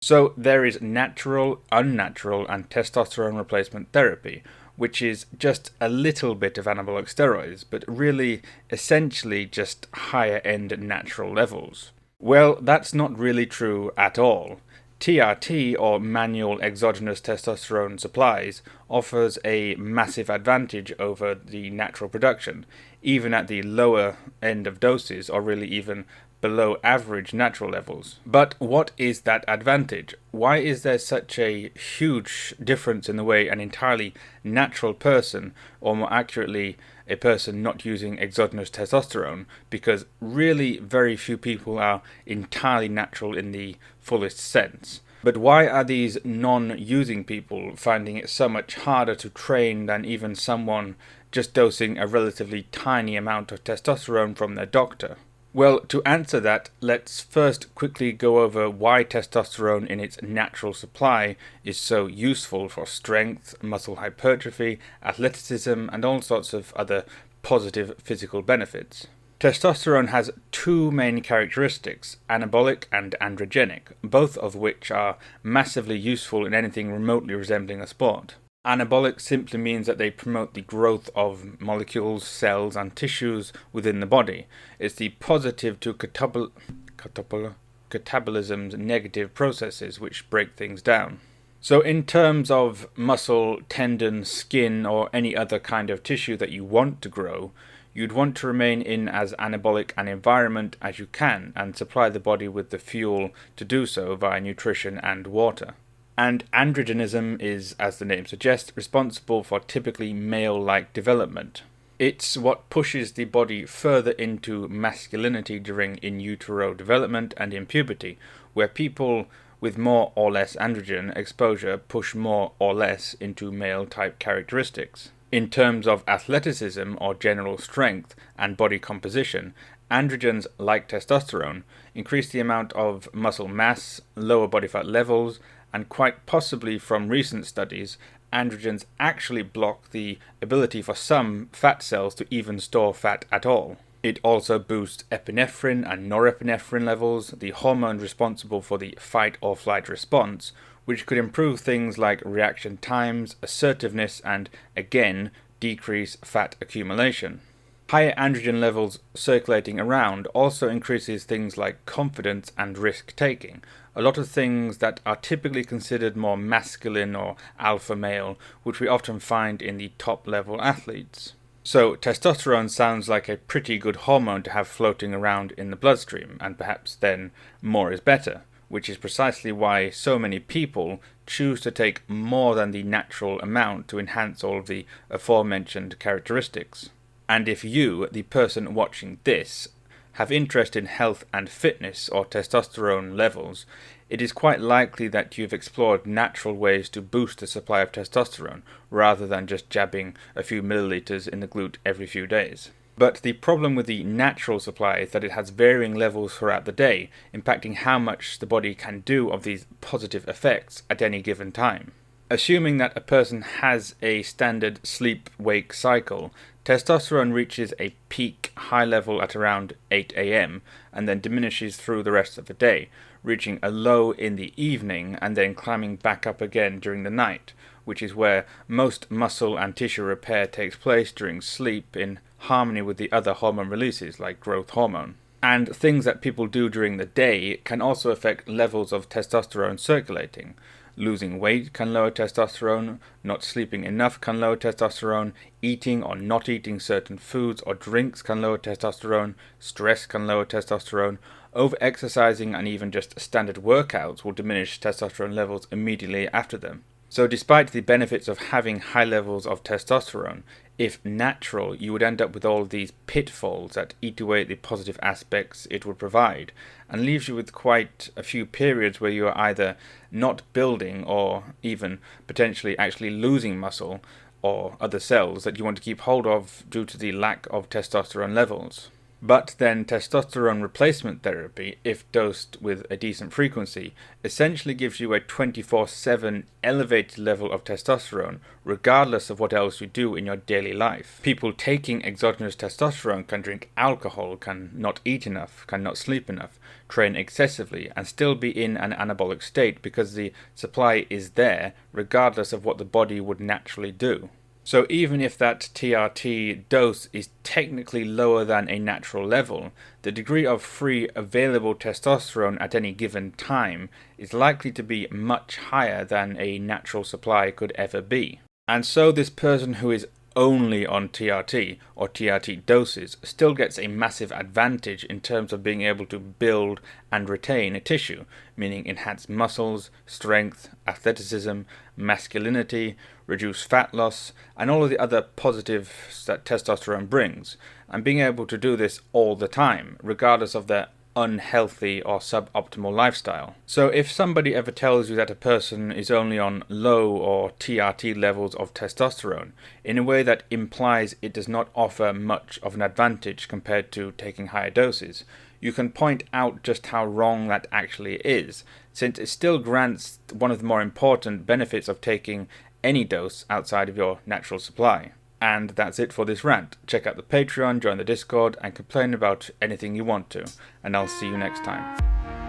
So there is natural, unnatural, and testosterone replacement therapy, which is just a little bit of anabolic steroids, but really essentially just higher end natural levels. Well, that's not really true at all. TRT, or manual exogenous testosterone supplies, offers a massive advantage over the natural production, even at the lower end of doses, or really even below average natural levels. But what is that advantage? Why is there such a huge difference in the way an entirely natural person, or more accurately, a person not using exogenous testosterone, because really very few people are entirely natural in the fullest sense. But why are these non-using people finding it so much harder to train than even someone just dosing a relatively tiny amount of testosterone from their doctor? Well, to answer that, let's first quickly go over why testosterone in its natural supply is so useful for strength, muscle hypertrophy, athleticism, and all sorts of other positive physical benefits. Testosterone has two main characteristics, anabolic and androgenic, both of which are massively useful in anything remotely resembling a sport. Anabolic simply means that they promote the growth of molecules, cells, and tissues within the body. It's the positive to catabolism's negative processes which break things down. So in terms of muscle, tendon, skin, or any other kind of tissue that you want to grow, you'd want to remain in as anabolic an environment as you can and supply the body with the fuel to do so via nutrition and water. And androgenism is, as the name suggests, responsible for typically male-like development. It's what pushes the body further into masculinity during in utero development and in puberty, where people with more or less androgen exposure push more or less into male-type characteristics. In terms of athleticism or general strength and body composition, androgens, like testosterone, increase the amount of muscle mass, lower body fat levels, and quite possibly from recent studies, androgens actually block the ability for some fat cells to even store fat at all. It also boosts epinephrine and norepinephrine levels, the hormones responsible for the fight or flight response, which could improve things like reaction times, assertiveness, and, again, decrease fat accumulation. Higher androgen levels circulating around also increases things like confidence and risk-taking, a lot of things that are typically considered more masculine or alpha male, which we often find in the top-level athletes. So testosterone sounds like a pretty good hormone to have floating around in the bloodstream, and perhaps then more is better, which is precisely why so many people choose to take more than the natural amount to enhance all of the aforementioned characteristics. And if you, the person watching this, have interest in health and fitness or testosterone levels, it is quite likely that you've explored natural ways to boost the supply of testosterone, rather than just jabbing a few milliliters in the glute every few days. But the problem with the natural supply is that it has varying levels throughout the day, impacting how much the body can do of these positive effects at any given time. Assuming that a person has a standard sleep-wake cycle, testosterone reaches a peak high level at around 8 am and then diminishes through the rest of the day, reaching a low in the evening and then climbing back up again during the night, which is where most muscle and tissue repair takes place during sleep in harmony with the other hormone releases like growth hormone. And things that people do during the day can also affect levels of testosterone circulating. Losing weight can lower testosterone, not sleeping enough can lower testosterone, eating or not eating certain foods or drinks can lower testosterone, stress can lower testosterone, over-exercising and even just standard workouts will diminish testosterone levels immediately after them. So despite the benefits of having high levels of testosterone, if natural, you would end up with all of these pitfalls that eat away at the positive aspects it would provide, and leaves you with quite a few periods where you are either not building or even potentially actually losing muscle or other cells that you want to keep hold of due to the lack of testosterone levels. But then testosterone replacement therapy, if dosed with a decent frequency, essentially gives you a 24/7 elevated level of testosterone, regardless of what else you do in your daily life. People taking exogenous testosterone can drink alcohol, can not eat enough, can not sleep enough, train excessively, and still be in an anabolic state because the supply is there, regardless of what the body would naturally do. So even if that TRT dose is technically lower than a natural level, the degree of free available testosterone at any given time is likely to be much higher than a natural supply could ever be. And so this person who is only on TRT or TRT doses still gets a massive advantage in terms of being able to build and retain a tissue, meaning enhance muscles, strength, athleticism, masculinity, reduce fat loss, and all of the other positives that testosterone brings, and being able to do this all the time, regardless of their unhealthy or suboptimal lifestyle. So if somebody ever tells you that a person is only on low or TRT levels of testosterone, in a way that implies it does not offer much of an advantage compared to taking higher doses, you can point out just how wrong that actually is, since it still grants one of the more important benefits of taking any dose outside of your natural supply. And that's it for this rant. Check out the Patreon, join the Discord, and complain about anything you want to. And I'll see you next time.